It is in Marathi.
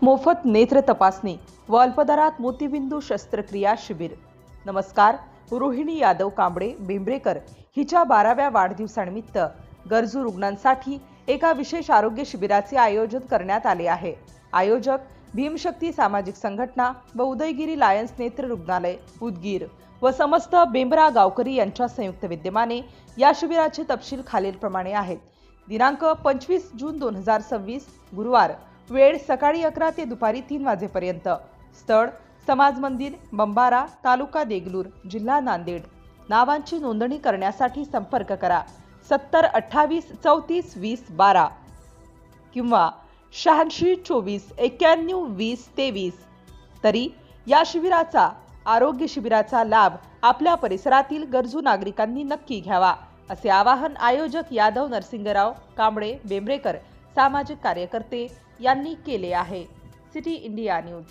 मोफत नेत्र तपासणी व अल्पदरात मोतीबिंदू शस्त्रक्रिया शिबिर। नमस्कार, रोहिणी यादव कांबळे बेंब्रेकर हिच्या 12व्या वाढदिवसानिमित्त गरजू रुग्णांसाठी एका विशेष आरोग्य शिबिराचे आयोजन करण्यात आले आहे। आयोजक भीमशक्ती सामाजिक संघटना व उदयगिरी लायन्स नेत्र रुग्णालय उदगीर व समस्त बेंबरा गावकरी यांच्या संयुक्त विद्यमाने या शिबिराचे तपशील खालीलप्रमाणे आहेत। दिनांक 25 जून 2026 गुरुवार, वेळ सकाळी 11 ते दुपारी 3 वाजेपर्यंत। स्थळ समाज मंदिर, बंबारा, तालुका देगलूर, जिल्हा नांदेड। नावांची नोंदणी करण्यासाठी संपर्क करा 70 28 34 20 12 किंवा 86 24 91 20 23। तरी या शिबिराचा आरोग्य शिबिराचा लाभ आपल्या परिसरातील गरजू नागरिकांनी नक्की घ्यावा, असे आवाहन आयोजक यादव नरसिंगराव कांबळे बेंब्रेकर सामाजिक कार्यकर्ते यांनी केले आहे। City India news.